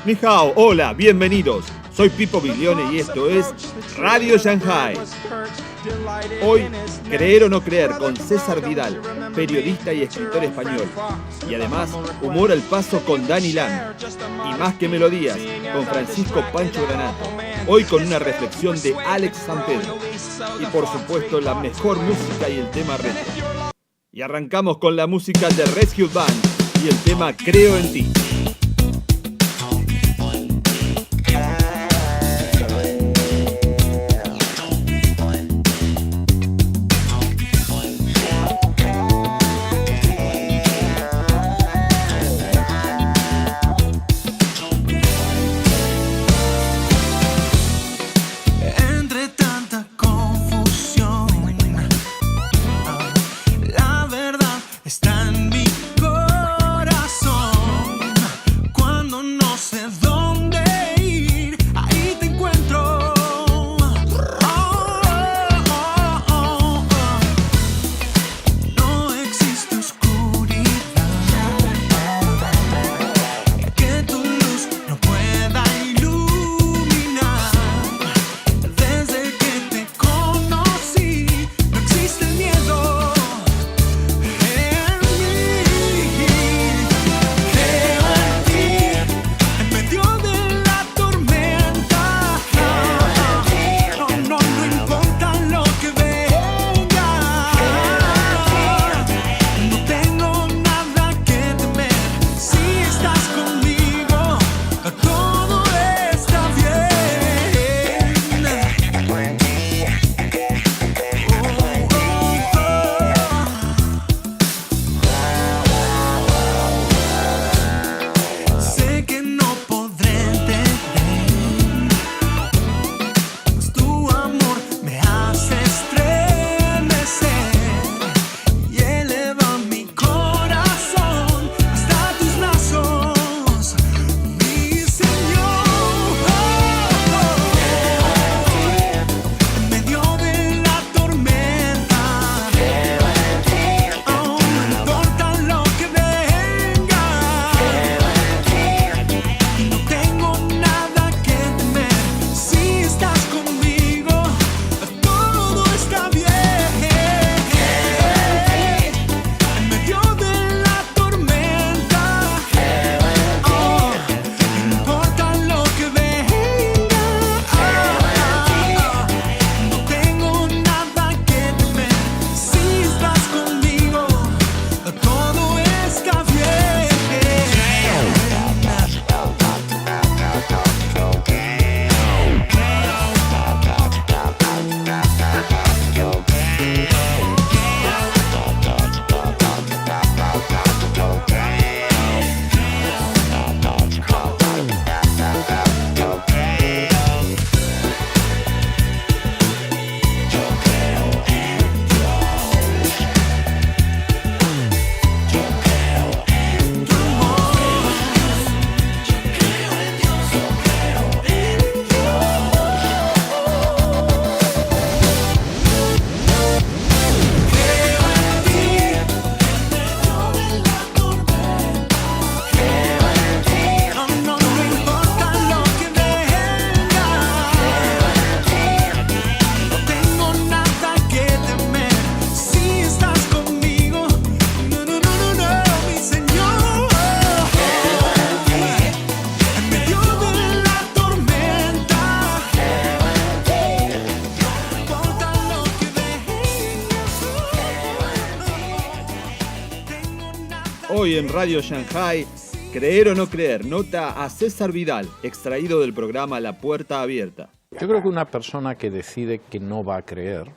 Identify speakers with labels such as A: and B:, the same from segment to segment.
A: Ni hao, hola, bienvenidos. Soy Pipo Biglione y esto es Radio Shanghai. Hoy, Creer o no creer, con César Vidal, periodista y escritor español. Y además, humor al paso con Dani Lam. Y más que melodías, con Francisco Pancho Granato. Hoy con una reflexión de Alex Sampedro. Y por supuesto, la mejor música y el tema retro. Y arrancamos con la música de Rescue Band y el tema Creo en ti. Hoy en Radio Shanghai, Creer o no creer, nota a César Vidal, extraído del programa La Puerta Abierta.
B: Yo creo que una persona que decide que no va a creer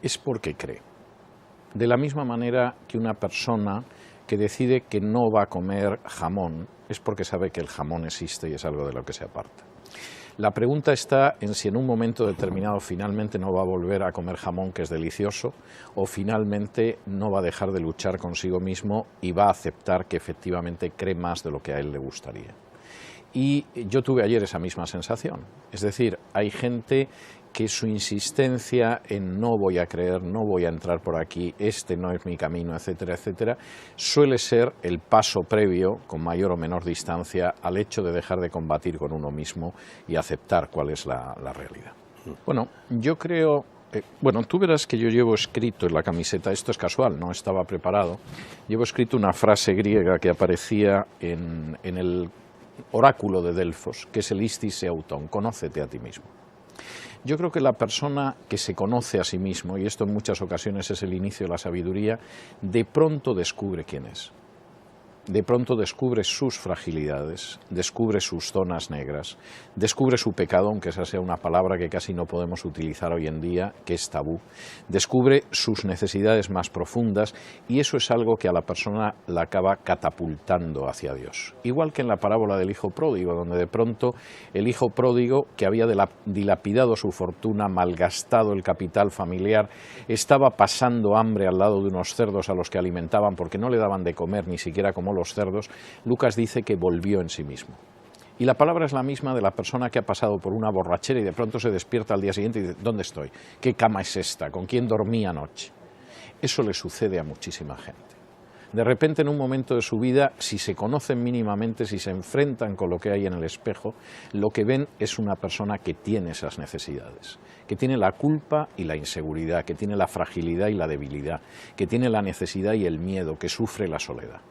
B: es porque cree. De la misma manera que una persona que decide que no va a comer jamón es porque sabe que el jamón existe y es algo de lo que se aparta. La pregunta está en si en un momento determinado finalmente no va a volver a comer jamón, que es delicioso, o finalmente no va a dejar de luchar consigo mismo y va a aceptar que efectivamente cree más de lo que a él le gustaría. Y yo tuve ayer esa misma sensación. Es decir, hay gente que su insistencia en no voy a creer, no voy a entrar por aquí, este no es mi camino, etcétera, etcétera, suele ser el paso previo, con mayor o menor distancia, al hecho de dejar de combatir con uno mismo y aceptar cuál es la realidad. Bueno, yo creo... tú verás que yo llevo escrito en la camiseta, esto es casual, no estaba preparado, llevo escrito una frase griega que aparecía en el oráculo de Delfos, que es el istis euton, conócete a ti mismo. Yo creo que la persona que se conoce a sí mismo, y esto en muchas ocasiones es el inicio de la sabiduría, de pronto descubre quién es. De pronto descubre sus fragilidades, descubre sus zonas negras, descubre su pecado, aunque esa sea una palabra que casi no podemos utilizar hoy en día, que es tabú, descubre sus necesidades más profundas y eso es algo que a la persona la acaba catapultando hacia Dios. Igual que en la parábola del hijo pródigo, donde de pronto el hijo pródigo, que había dilapidado su fortuna, malgastado el capital familiar, estaba pasando hambre al lado de unos cerdos a los que alimentaban porque no le daban de comer ni siquiera como los cerdos, Lucas dice que volvió en sí mismo. Y la palabra es la misma de la persona que ha pasado por una borrachera y de pronto se despierta al día siguiente y dice, ¿dónde estoy? ¿Qué cama es esta? ¿Con quién dormí anoche? Eso le sucede a muchísima gente. De repente, en un momento de su vida, si se conocen mínimamente, si se enfrentan con lo que hay en el espejo, lo que ven es una persona que tiene esas necesidades, que tiene la culpa y la inseguridad, que tiene la fragilidad y la debilidad, que tiene la necesidad y el miedo, que sufre la soledad.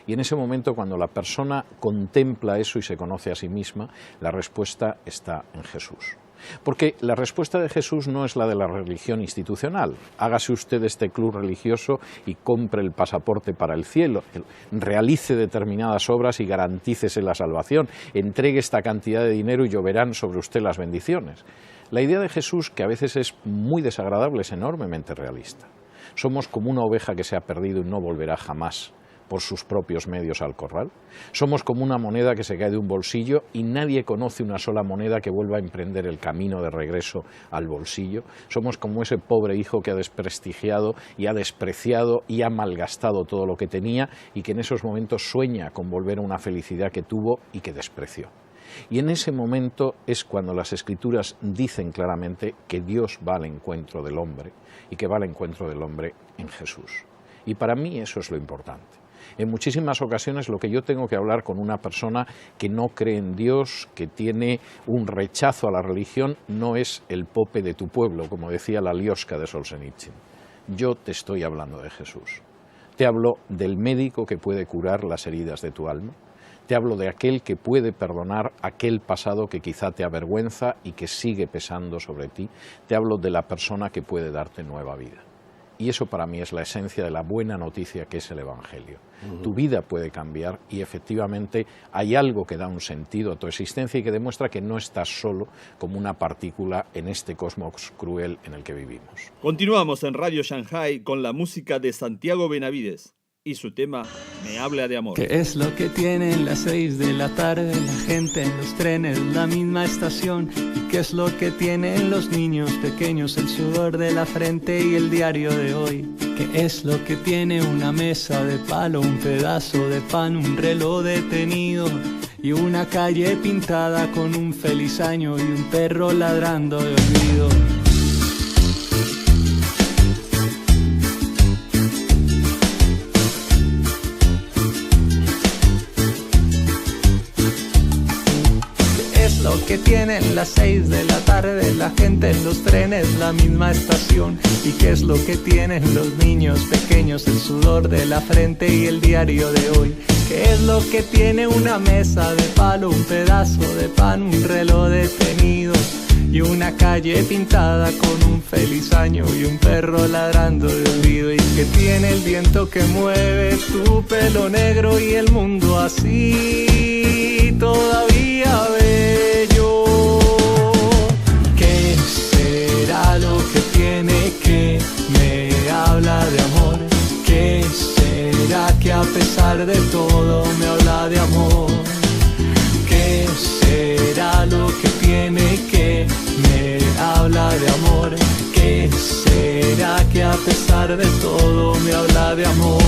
B: Y en ese momento, cuando la persona contempla eso y se conoce a sí misma, la respuesta está en Jesús. Porque la respuesta de Jesús no es la de la religión institucional. Hágase usted este club religioso y compre el pasaporte para el cielo. Realice determinadas obras y garantícese la salvación. Entregue esta cantidad de dinero y lloverán sobre usted las bendiciones. La idea de Jesús, que a veces es muy desagradable, es enormemente realista. Somos como una oveja que se ha perdido y no volverá jamás por sus propios medios al corral. Somos como una moneda que se cae de un bolsillo y nadie conoce una sola moneda que vuelva a emprender el camino de regreso al bolsillo. Somos como ese pobre hijo que ha desprestigiado y ha despreciado y ha malgastado todo lo que tenía y que en esos momentos sueña con volver a una felicidad que tuvo y que despreció. Y en ese momento es cuando las Escrituras dicen claramente que Dios va al encuentro del hombre y que va al encuentro del hombre en Jesús. Y para mí eso es lo importante. En muchísimas ocasiones lo que yo tengo que hablar con una persona que no cree en Dios, que tiene un rechazo a la religión, no es el pope de tu pueblo, como decía la Lioska de Solzhenitsyn. Yo te estoy hablando de Jesús. Te hablo del médico que puede curar las heridas de tu alma. Te hablo de aquel que puede perdonar aquel pasado que quizá te avergüenza y que sigue pesando sobre ti. Te hablo de la persona que puede darte nueva vida. Y eso para mí es la esencia de la buena noticia que es el Evangelio. Tu vida puede cambiar y efectivamente hay algo que da un sentido a tu existencia y que demuestra que no estás solo como una partícula en este cosmos cruel en el que vivimos.
A: Continuamos en Radio Shanghai con la música de Santiago Benavides y su tema Me habla de amor.
C: ¿Qué es lo que tienen las 6 de la tarde? La gente en los trenes, la misma estación. ¿Y qué es lo que tienen los niños pequeños? El sudor de la frente y el diario de hoy. ¿Qué es lo que tiene una mesa de palo? Un pedazo de pan, un reloj detenido y una calle pintada con un feliz año y un perro ladrando de olvido. Que tienen las 6 de la tarde, la gente en los trenes, la misma estación. ¿Y qué es lo que tienen los niños pequeños? El sudor de la frente y el diario de hoy. ¿Qué es lo que tiene una mesa de palo? Un pedazo de pan, un reloj detenido y una calle pintada con un feliz año y un perro ladrando de olvido. ¿Y que tiene el viento que mueve tu pelo negro y el mundo así todavía bello? ¿Qué será lo que tiene que me habla de amor? ¿Qué será que a pesar de todo me habla de amor? ¿Qué será lo que tiene que me habla de amor? ¿Qué será que a pesar de todo me habla de amor?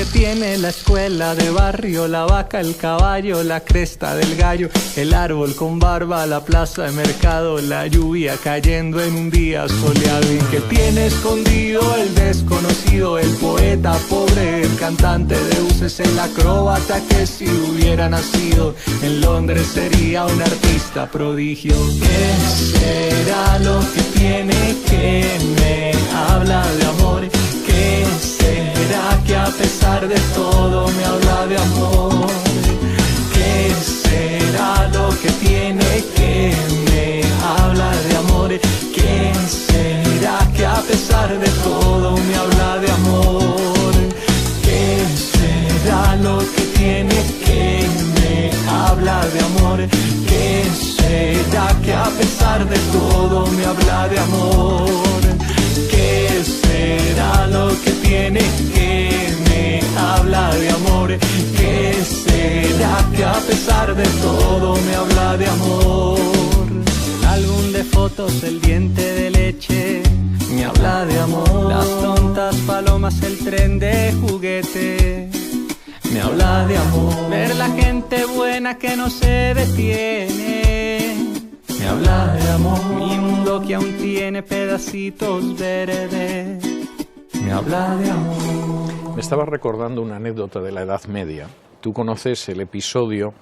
C: que tiene la escuela de barrio, la vaca, el caballo, la cresta del gallo, el árbol con barba, la plaza de mercado, la lluvia cayendo en un día soleado, y que tiene escondido el desconocido, el poeta pobre, el cantante de buses, el acróbata que si hubiera nacido en Londres sería un artista prodigio. ¿Qué será lo que tiene que me habla de amor? ¿Qué será que a pesar de todo me habla de amor? ¿Qué será lo que tiene que me habla de amor? ¿Qué será que a pesar de todo me habla de amor? ¿Qué será lo que tiene que me habla de amor? ¿Qué será que a pesar de todo me habla de amor? ¿Qué será lo que tiene que me habla de amor? ¿Qué será que a pesar de todo me habla de amor? El álbum de fotos, el diente de leche me habla de amor. Las tontas palomas, el tren de juguete me habla de amor. Ver la gente buena que no se detiene me habla de amor. Mi mundo que aún tiene pedacitos verdes me habla de amor.
B: Me estaba recordando una anécdota de la Edad Media. Tú conoces el episodio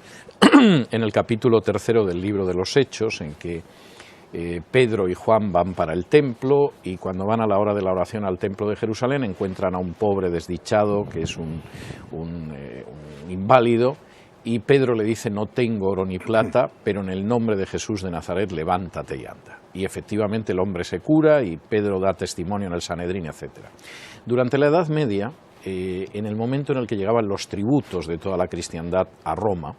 B: en el capítulo 3 del libro de los Hechos, en que Pedro y Juan van para el templo, y cuando van a la hora de la oración al templo de Jerusalén encuentran a un pobre desdichado que es un inválido, y Pedro le dice: no tengo oro ni plata, pero en el nombre de Jesús de Nazaret levántate y anda. Y efectivamente el hombre se cura y Pedro da testimonio en el Sanedrín, etc. Durante la Edad Media, en el momento en el que llegaban los tributos de toda la cristiandad a Roma,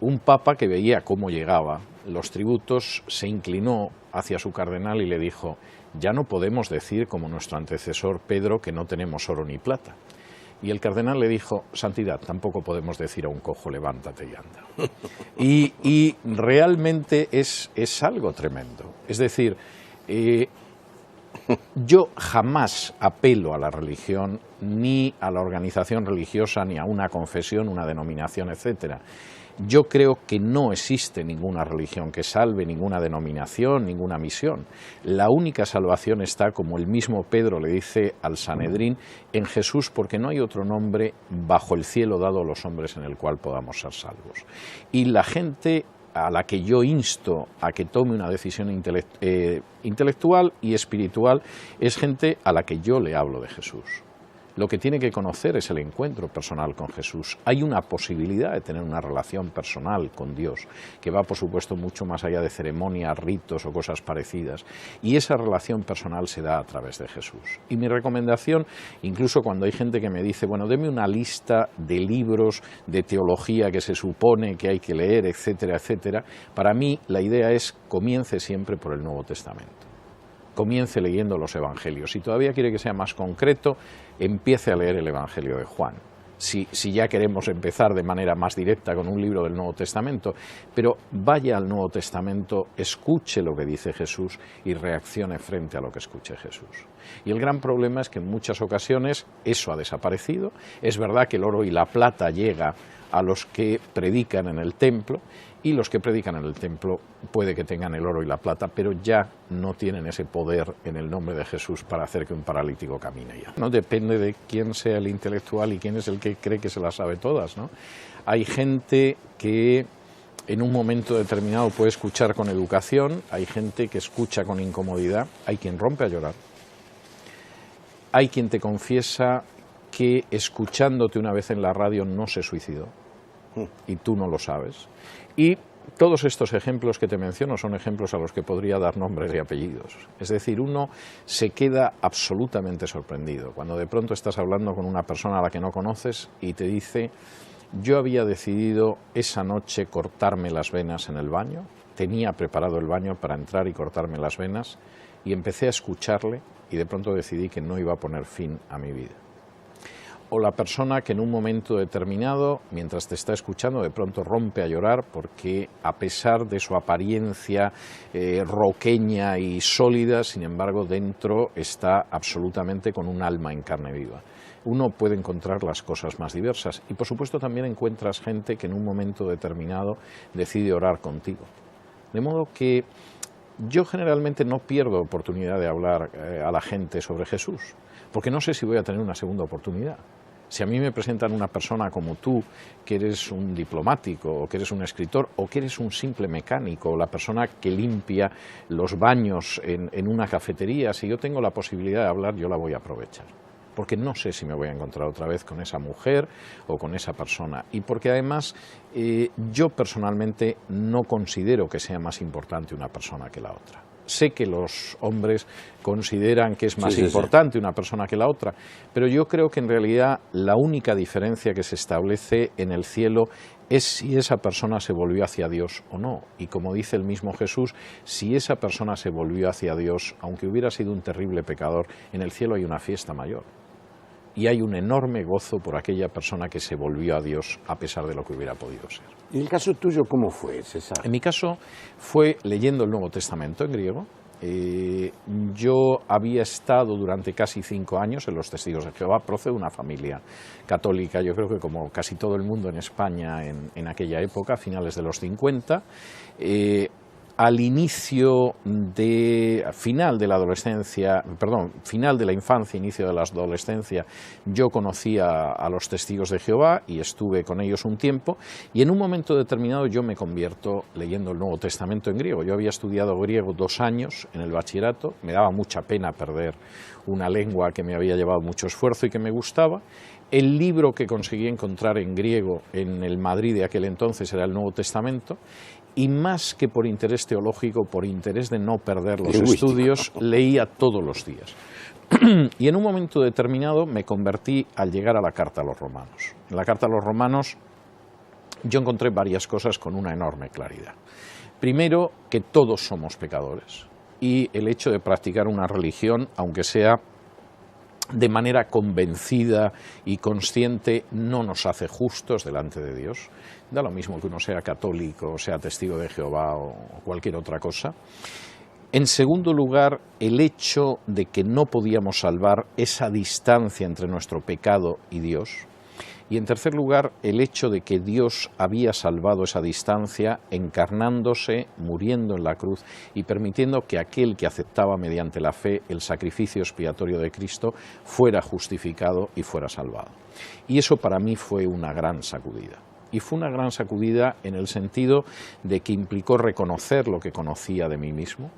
B: un papa que veía cómo llegaban los tributos se inclinó hacia su cardenal y le dijo: ya no podemos decir como nuestro antecesor Pedro que no tenemos oro ni plata. Y el cardenal le dijo: santidad, tampoco podemos decir a un cojo levántate y anda. Y realmente es algo tremendo. Es decir, yo jamás apelo a la religión, ni a la organización religiosa, ni a una confesión, una denominación, etcétera. Yo creo que no existe ninguna religión que salve, ninguna denominación, ninguna misión. La única salvación está, como el mismo Pedro le dice al Sanedrín, en Jesús, porque no hay otro nombre bajo el cielo dado a los hombres en el cual podamos ser salvos. Y la gente a la que yo insto a que tome una decisión intelectual y espiritual es gente a la que yo le hablo de Jesús. Lo que tiene que conocer es el encuentro personal con Jesús. Hay una posibilidad de tener una relación personal con Dios, que va, por supuesto, mucho más allá de ceremonias, ritos o cosas parecidas. Y esa relación personal se da a través de Jesús. Y mi recomendación, incluso cuando hay gente que me dice: bueno, deme una lista de libros de teología que se supone que hay que leer, etcétera, etcétera, para mí la idea es: comience siempre por el Nuevo Testamento. Comience leyendo los Evangelios. Si todavía quiere que sea más concreto, empiece a leer el Evangelio de Juan. Si ya queremos empezar de manera más directa con un libro del Nuevo Testamento, pero vaya al Nuevo Testamento, escuche lo que dice Jesús y reaccione frente a lo que escuche Jesús. Y el gran problema es que en muchas ocasiones eso ha desaparecido. Es verdad que el oro y la plata llega a los que predican en el templo, y los que predican en el templo puede que tengan el oro y la plata, pero ya no tienen ese poder en el nombre de Jesús para hacer que un paralítico camine ya. No depende de quién sea el intelectual y quién es el que cree que se las sabe todas, ¿no? Hay gente que en un momento determinado puede escuchar con educación, hay gente que escucha con incomodidad, hay quien rompe a llorar, hay quien te confiesa que escuchándote una vez en la radio no se suicidó y tú no lo sabes. Y todos estos ejemplos que te menciono son ejemplos a los que podría dar nombres y apellidos. Es decir, uno se queda absolutamente sorprendido cuando de pronto estás hablando con una persona a la que no conoces y te dice: yo había decidido esa noche cortarme las venas en el baño, tenía preparado el baño para entrar y cortarme las venas, y empecé a escucharle y de pronto decidí que no iba a poner fin a mi vida. O la persona que en un momento determinado, mientras te está escuchando, de pronto rompe a llorar porque, a pesar de su apariencia roqueña y sólida, sin embargo, dentro está absolutamente con un alma en carne viva. uno puede encontrar las cosas más diversas. Y por supuesto también encuentras gente que en un momento determinado decide orar contigo. De modo que yo generalmente no pierdo oportunidad de hablar a la gente sobre Jesús, porque no sé si voy a tener una segunda oportunidad. Si a mí me presentan una persona como tú, que eres un diplomático, o que eres un escritor, o que eres un simple mecánico, o la persona que limpia los baños en una cafetería, si yo tengo la posibilidad de hablar, yo la voy a aprovechar. Porque no sé si me voy a encontrar otra vez con esa mujer o con esa persona. Y porque además yo personalmente no considero que sea más importante una persona que la otra. Sé que los hombres consideran que es más importante una persona que la otra, pero yo creo que en realidad la única diferencia que se establece en el cielo es si esa persona se volvió hacia Dios o no. Y como dice el mismo Jesús, si esa persona se volvió hacia Dios, aunque hubiera sido un terrible pecador, en el cielo hay una fiesta mayor. Y hay un enorme gozo por aquella persona que se volvió a Dios a pesar de lo que hubiera podido ser.
D: ¿Y el caso tuyo cómo fue, César?
B: En mi caso fue leyendo el Nuevo Testamento en griego. Yo había estado durante casi 5 años en los Testigos de Jehová, procedo de una familia católica, yo creo que como casi todo el mundo en España en aquella época, a finales de los 50. Al final de la infancia, inicio de la adolescencia, yo conocí a los Testigos de Jehová y estuve con ellos un tiempo, y en un momento determinado yo me convierto leyendo el Nuevo Testamento en griego. Yo había estudiado griego 2 años en el bachillerato, me daba mucha pena perder una lengua que me había llevado mucho esfuerzo y que me gustaba. El libro que conseguí encontrar en griego en el Madrid de aquel entonces era el Nuevo Testamento, y más que por interés teológico, por interés de no perder los estudios, leía todos los días. Y en un momento determinado me convertí al llegar a la Carta a los Romanos. En la Carta a los Romanos yo encontré varias cosas con una enorme claridad. Primero, que todos somos pecadores, y el hecho de practicar una religión, aunque sea de manera convencida y consciente, no nos hace justos delante de Dios. Da lo mismo que uno sea católico, o sea testigo de Jehová o cualquier otra cosa. En segundo lugar, el hecho de que no podíamos salvar esa distancia entre nuestro pecado y Dios. Y en tercer lugar, el hecho de que Dios había salvado esa distancia encarnándose, muriendo en la cruz y permitiendo que aquel que aceptaba mediante la fe el sacrificio expiatorio de Cristo fuera justificado y fuera salvado. Y eso para mí fue una gran sacudida. Y fue una gran sacudida en el sentido de que implicó reconocer lo que conocía de mí mismo,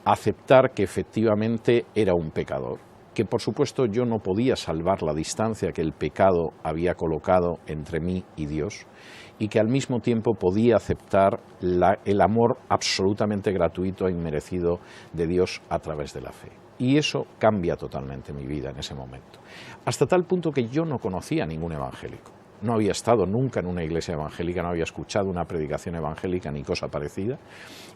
B: aceptar que efectivamente era un pecador, que por supuesto yo no podía salvar la distancia que el pecado había colocado entre mí y Dios, y que al mismo tiempo podía aceptar el amor absolutamente gratuito e inmerecido de Dios a través de la fe. Y eso cambia totalmente mi vida en ese momento, hasta tal punto que yo no conocía a ningún evangélico. No había estado nunca en una iglesia evangélica, no había escuchado una predicación evangélica ni cosa parecida,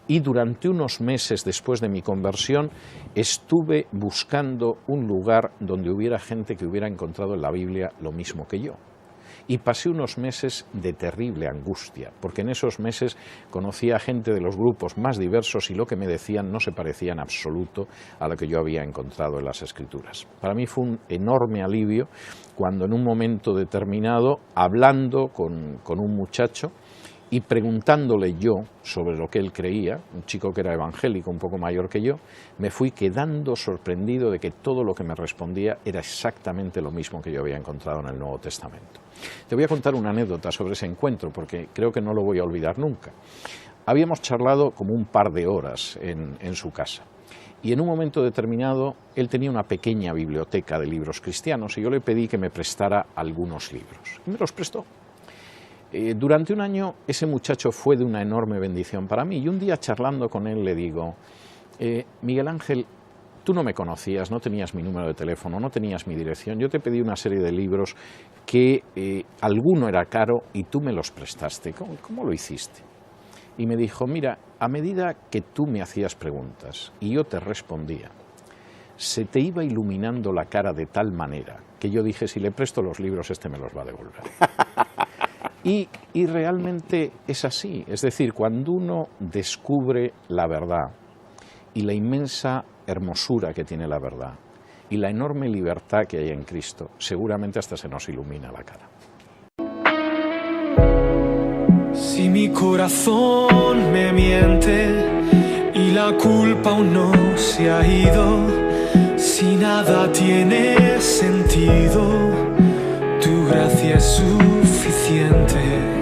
B: y durante unos meses después de mi conversión estuve buscando un lugar donde hubiera gente que hubiera encontrado en la Biblia lo mismo que yo. Y pasé unos meses de terrible angustia, porque en esos meses conocí a gente de los grupos más diversos y lo que me decían no se parecía en absoluto a lo que yo había encontrado en las Escrituras. Para mí fue un enorme alivio cuando en un momento determinado, hablando con un muchacho y preguntándole yo sobre lo que él creía, un chico que era evangélico, un poco mayor que yo, me fui quedando sorprendido de que todo lo que me respondía era exactamente lo mismo que yo había encontrado en el Nuevo Testamento. Te voy a contar una anécdota sobre ese encuentro, porque creo que no lo voy a olvidar nunca. Habíamos charlado como un par de horas en su casa, y en un momento determinado él tenía una pequeña biblioteca de libros cristianos, y yo le pedí que me prestara algunos libros, y me los prestó. Durante un año ese muchacho fue de una enorme bendición para mí, y un día charlando con él le digo, Miguel Ángel, tú no me conocías, no tenías mi número de teléfono, no tenías mi dirección, yo te pedí una serie de libros que alguno era caro y tú me los prestaste. ¿Cómo lo hiciste? Y me dijo, mira, a medida que tú me hacías preguntas y yo te respondía, se te iba iluminando la cara de tal manera que yo dije, si le presto los libros, este me los va a devolver. Y realmente es así, es decir, cuando uno descubre la verdad y la inmensa hermosura que tiene la verdad, y la enorme libertad que hay en Cristo, seguramente hasta se nos ilumina la cara.
C: Si mi corazón me miente y la culpa aún no se ha ido, si nada tiene sentido, tu gracia es suficiente.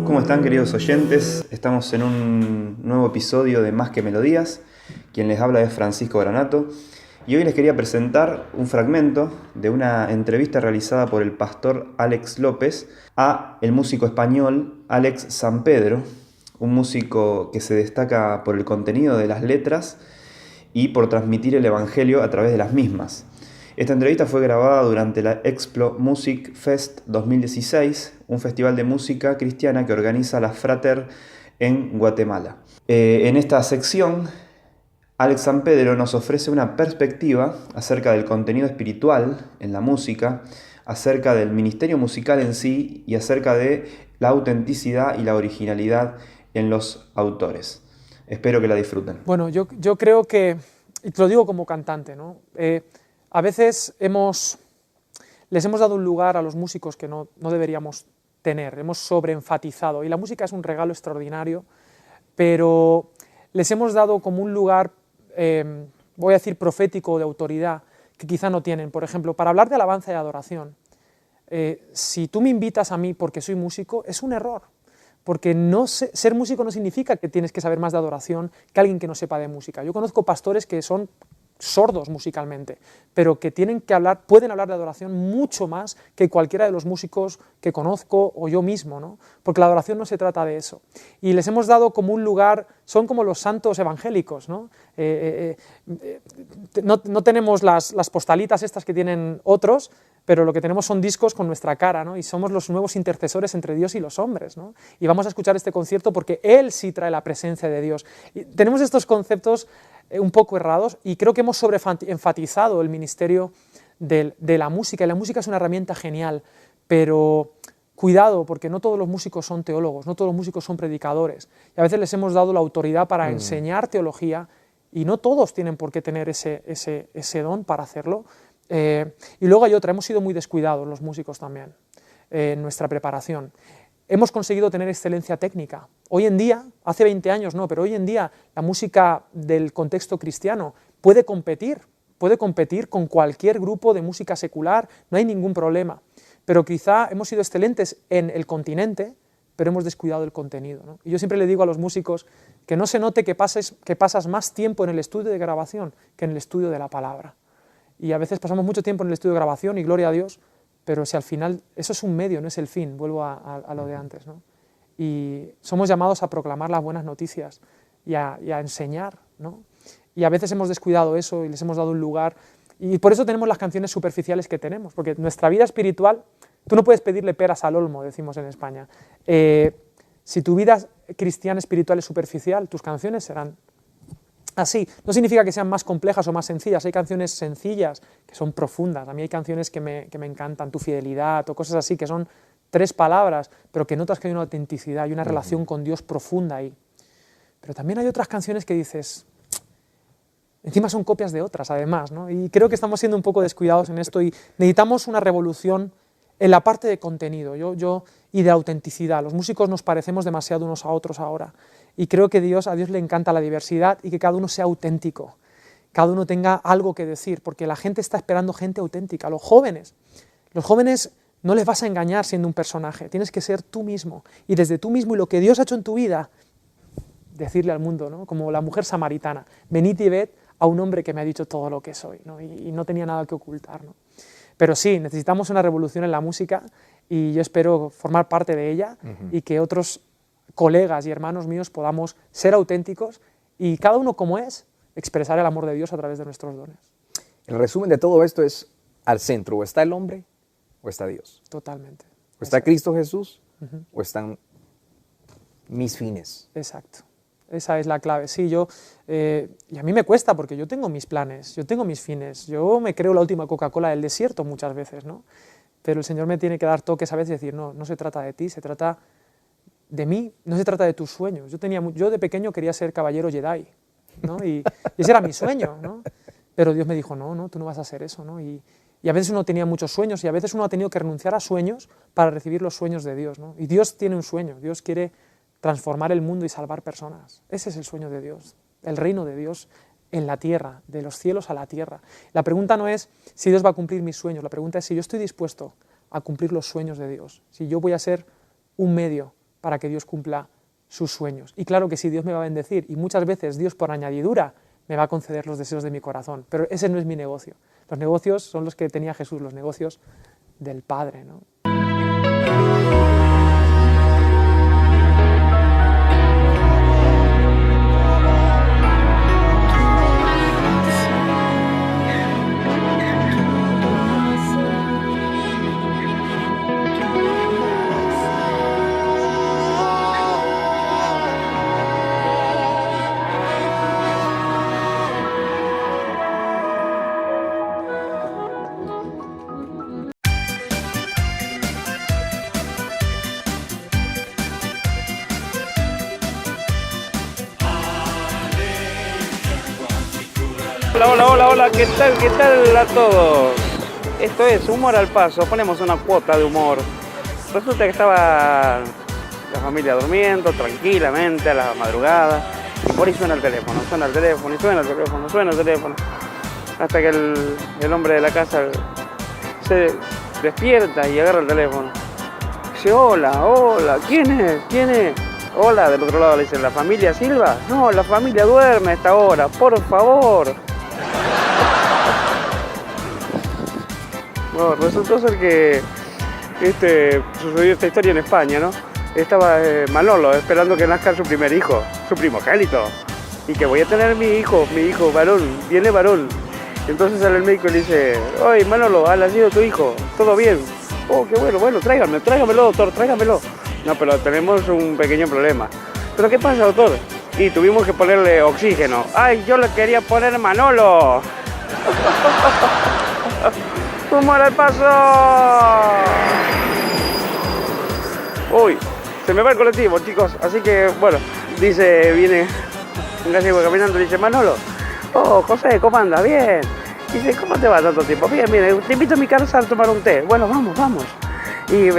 E: ¿Cómo están, queridos oyentes? Estamos en un nuevo episodio de Más que Melodías. Quien les habla es Francisco Granato y hoy les quería presentar un fragmento de una entrevista realizada por el pastor Alex López a el músico español Alex Sampedro, un músico que se destaca por el contenido de las letras y por transmitir el evangelio a través de las mismas. Esta entrevista fue grabada durante la Explo Music Fest 2016, un festival de música cristiana que organiza la Frater en Guatemala. En esta sección, Alex Sampedro nos ofrece una perspectiva acerca del contenido espiritual en la música, acerca del ministerio musical en sí y acerca de la autenticidad y la originalidad en los autores. Espero que la disfruten.
F: Bueno, yo creo que, y te lo digo como cantante, ¿no? A veces les hemos dado un lugar a los músicos que no deberíamos tener, hemos sobreenfatizado, y la música es un regalo extraordinario, pero les hemos dado como un lugar, voy a decir profético o de autoridad, que quizá no tienen. Por ejemplo, para hablar de alabanza y adoración, si tú me invitas a mí porque soy músico, es un error, porque ser músico no significa que tienes que saber más de adoración que alguien que no sepa de música. Yo conozco pastores que son sordos musicalmente, pero que pueden hablar de adoración mucho más que cualquiera de los músicos que conozco o yo mismo, ¿no? Porque la adoración no se trata de eso. Y les hemos dado como un lugar, son como los santos evangélicos, ¿no? No tenemos las postalitas estas que tienen otros, pero lo que tenemos son discos con nuestra cara, ¿no? Y somos los nuevos intercesores entre Dios y los hombres, ¿no? Y vamos a escuchar este concierto porque Él sí trae la presencia de Dios. Y tenemos estos conceptos un poco errados y creo que hemos sobreenfatizado el ministerio de la música, y la música es una herramienta genial, pero cuidado, porque no todos los músicos son teólogos, no todos los músicos son predicadores, y a veces les hemos dado la autoridad para enseñar teología y no todos tienen por qué tener ese don para hacerlo. Y luego hay otra, hemos sido muy descuidados los músicos también en nuestra preparación. Hemos conseguido tener excelencia técnica. Hoy en día, hace 20 años no, pero hoy en día la música del contexto cristiano puede competir con cualquier grupo de música secular, no hay ningún problema. Pero quizá hemos sido excelentes en el continente, pero hemos descuidado el contenido, ¿no? Y yo siempre le digo a los músicos que no se note que pasas más tiempo en el estudio de grabación que en el estudio de la palabra. Y a veces pasamos mucho tiempo en el estudio de grabación, y gloria a Dios, pero si al final eso es un medio, no es el fin, vuelvo a lo de antes, ¿no? Y somos llamados a proclamar las buenas noticias y a enseñar, ¿no? Y a veces hemos descuidado eso y les hemos dado un lugar, y por eso tenemos las canciones superficiales que tenemos, porque nuestra vida espiritual, tú no puedes pedirle peras al olmo, decimos en España. Si tu vida cristiana espiritual es superficial, tus canciones serán así. No significa que sean más complejas o más sencillas, hay canciones sencillas que son profundas. A mí hay canciones que me encantan, Tu fidelidad o cosas así, que son 3 palabras, pero que notas que hay una autenticidad y una relación con Dios profunda ahí. Pero también hay otras canciones que dices, encima son copias de otras además, ¿no? Y creo que estamos siendo un poco descuidados en esto y necesitamos una revolución en la parte de contenido y de autenticidad. Los músicos nos parecemos demasiado unos a otros ahora y creo que a Dios le encanta la diversidad y que cada uno sea auténtico, cada uno tenga algo que decir, porque la gente está esperando gente auténtica. Los jóvenes no les vas a engañar siendo un personaje, tienes que ser tú mismo y desde tú mismo y lo que Dios ha hecho en tu vida, decirle al mundo, ¿no? Como la mujer samaritana, venid y ved a un hombre que me ha dicho todo lo que soy, ¿no? Y no tenía nada que ocultar, ¿no? Pero sí, necesitamos una revolución en la música y yo espero formar parte de ella y que otros colegas y hermanos míos podamos ser auténticos y cada uno como es, expresar el amor de Dios a través de nuestros dones.
G: El resumen de todo esto es al centro, o está el hombre o está Dios.
F: Totalmente.
G: O está Cristo Jesús o están mis fines.
F: Exacto. Esa es la clave. Sí, y a mí me cuesta porque yo tengo mis planes, yo tengo mis fines, yo me creo la última Coca-Cola del desierto muchas veces, ¿no? Pero el Señor me tiene que dar toques a veces y decir, no se trata de ti, se trata de mí, no se trata de tus sueños. Yo de pequeño quería ser caballero Jedi, ¿no? Y ese era mi sueño, ¿no? Pero Dios me dijo, no, tú no vas a hacer eso, ¿no? Y a veces uno tenía muchos sueños y a veces uno ha tenido que renunciar a sueños para recibir los sueños de Dios, ¿no? Y Dios tiene un sueño, Dios quiere transformar el mundo y salvar personas. Ese es el sueño de Dios, el reino de Dios en la tierra, de los cielos a la tierra. La pregunta no es si Dios va a cumplir mis sueños, la pregunta es si yo estoy dispuesto a cumplir los sueños de Dios, si yo voy a ser un medio para que Dios cumpla sus sueños. Y claro que sí, Dios me va a bendecir y muchas veces Dios por añadidura me va a conceder los deseos de mi corazón, pero ese no es mi negocio. Los negocios son los que tenía Jesús, los negocios del Padre, ¿no?
H: Hola, ¿qué tal a todos? Esto es Humor al Paso, ponemos una cuota de humor. Resulta que estaba la familia durmiendo tranquilamente a la madrugada y por ahí suena el teléfono, hasta que el hombre de la casa se despierta y agarra el teléfono. Dice, hola, ¿quién es? Hola, del otro lado le dicen, ¿la familia Silva? No, la familia duerme a esta hora, por favor. Bueno, resultó ser que sucedió esta historia en España, ¿no? Estaba Manolo esperando que nazca su primer hijo, su primogénito, y que voy a tener mi hijo varón, viene varón. Entonces sale el médico y le dice, oye Manolo, ha nacido tu hijo, ¿todo bien? Oh, qué bueno, tráigamelo, doctor, tráigamelo. No, pero tenemos un pequeño problema. ¿Pero qué pasa, doctor? Y tuvimos que ponerle oxígeno. ¡Ay, yo le quería poner Manolo! ¡Humor al Paso! Uy, se me va el colectivo, chicos. Así que, bueno, viene un gallego caminando y dice, Manolo, oh, José, ¿cómo andas? Bien. Dice, ¿cómo te va tanto tiempo? Bien, te invito a mi casa a tomar un té. Bueno, vamos. Y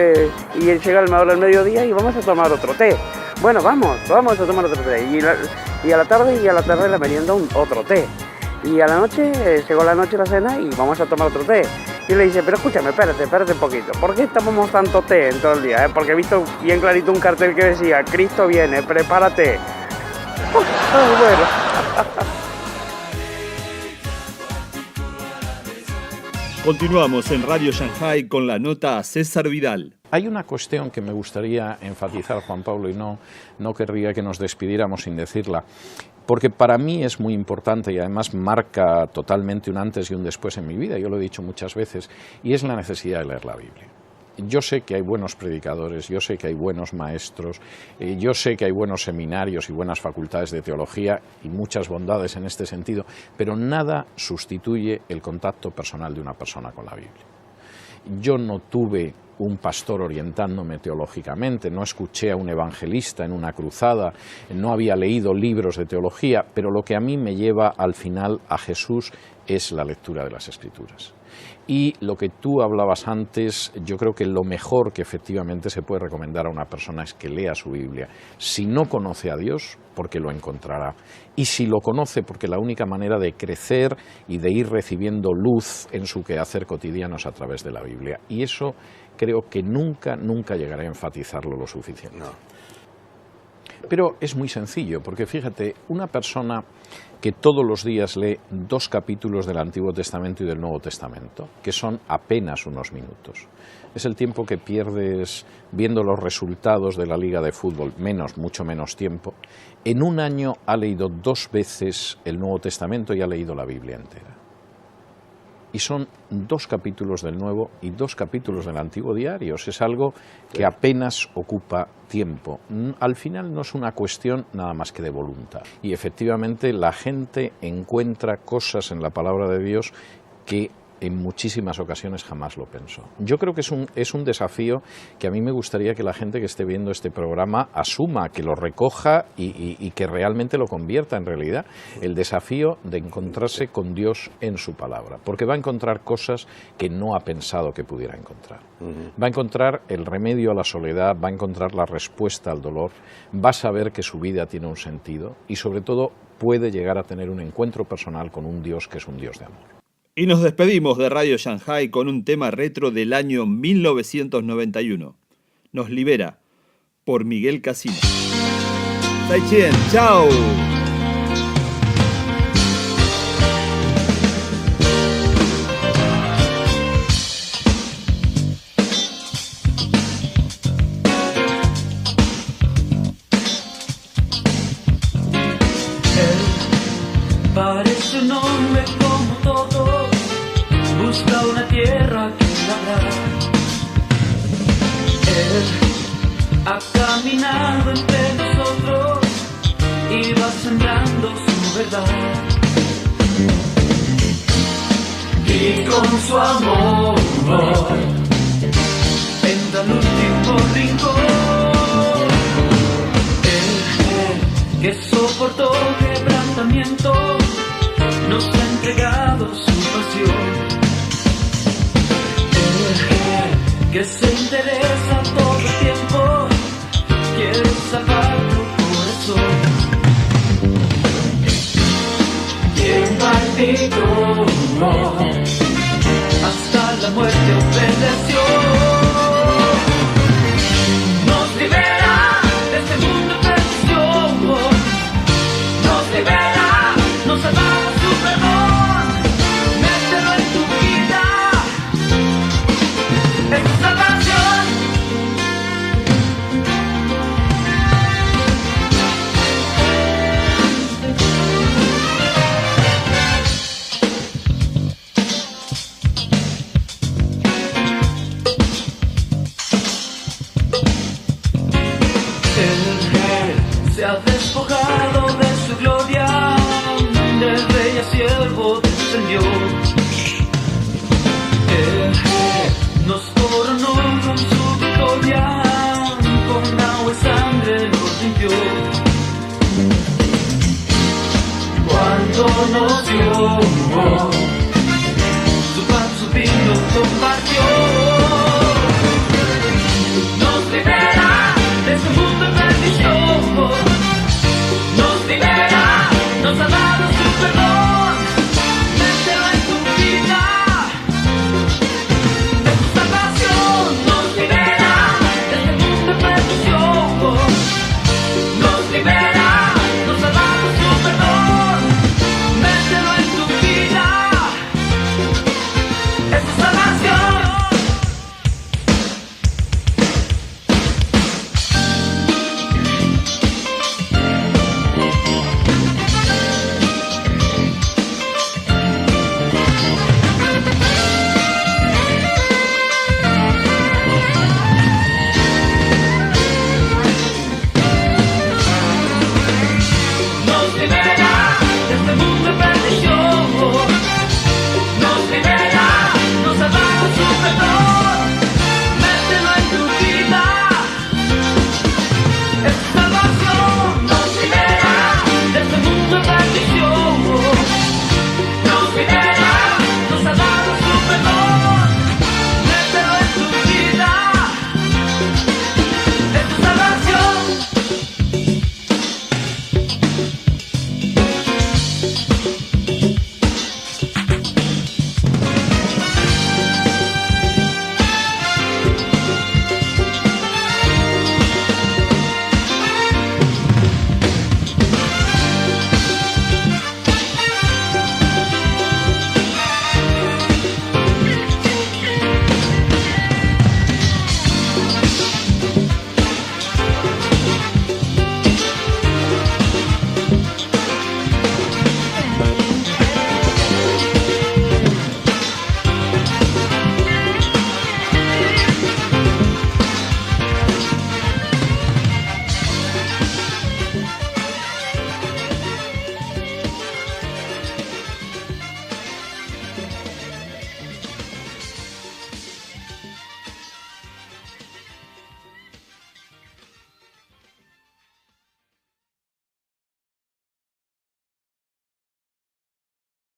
H: llega la hora del mediodía y vamos a tomar otro té. Bueno, vamos a tomar otro té. Y a la tarde la merienda otro té. Y a la noche, llegó la noche la cena y vamos a tomar otro té. Y le dice, pero escúchame, espérate un poquito. ¿Por qué tomamos tanto té en todo el día? Porque he visto bien clarito un cartel que decía, Cristo viene, prepárate. Bueno.
A: Continuamos en Radio Shanghai con la nota a César Vidal.
B: Hay una cuestión que me gustaría enfatizar, Juan Pablo, y no querría que nos despidiéramos sin decirla, porque para mí es muy importante y además marca totalmente un antes y un después en mi vida, yo lo he dicho muchas veces, y es la necesidad de leer la Biblia. Yo sé que hay buenos predicadores, yo sé que hay buenos maestros, yo sé que hay buenos seminarios y buenas facultades de teología y muchas bondades en este sentido, pero nada sustituye el contacto personal de una persona con la Biblia. Yo no tuve un pastor orientándome teológicamente, no escuché a un evangelista en una cruzada, no había leído libros de teología, pero lo que a mí me lleva al final a Jesús es la lectura de las Escrituras. Y lo que tú hablabas antes, yo creo que lo mejor que efectivamente se puede recomendar a una persona es que lea su Biblia. Si no conoce a Dios, porque lo encontrará. Y si lo conoce, porque la única manera de crecer y de ir recibiendo luz en su quehacer cotidiano es a través de la Biblia. Y eso creo que nunca llegaré a enfatizarlo lo suficiente.
D: No.
B: Pero es muy sencillo, porque fíjate, una persona que todos los días lee 2 capítulos del Antiguo Testamento y del Nuevo Testamento, que son apenas unos minutos, es el tiempo que pierdes viendo los resultados de la Liga de Fútbol, mucho menos tiempo. En un año ha leído 2 veces el Nuevo Testamento y ha leído la Biblia entera. Y son 2 capítulos del Nuevo y 2 capítulos del Antiguo diarios. Es algo que apenas ocupa tiempo. Al final no es una cuestión nada más que de voluntad. Y efectivamente la gente encuentra cosas en la palabra de Dios que en muchísimas ocasiones jamás lo pensó. Yo creo que es un desafío que a mí me gustaría que la gente que esté viendo este programa asuma, que lo recoja y que realmente lo convierta en realidad. El desafío de encontrarse con Dios en su palabra, porque va a encontrar cosas que no ha pensado que pudiera encontrar. Va a encontrar el remedio a la soledad, va a encontrar la respuesta al dolor, va a saber que su vida tiene un sentido y sobre todo puede llegar a tener un encuentro personal con un Dios que es un Dios de amor.
A: Y nos despedimos de Radio Shanghai con un tema retro del año 1991. Nos libera, por Miguel Casino. Zaijian, chao.
C: Parece un hombre como todos, busca una tierra que labrar. Él ha caminado entre nosotros y va sembrando su verdad. Y con su amor entra al último rincón. Él que soportó quebrantamiento nos ha entregado su pasión. Él que se interesa todo el tiempo, quiere salvar tu corazón. Bien partido, hasta la muerte obedeció. Nos libera de este mundo de perdición. Nos libera, nos salva. Se ha despojado de su gloria, del rey a siervo del Señor. Él nos coronó con su victoria, con agua y sangre nos limpió. Cuando nos dio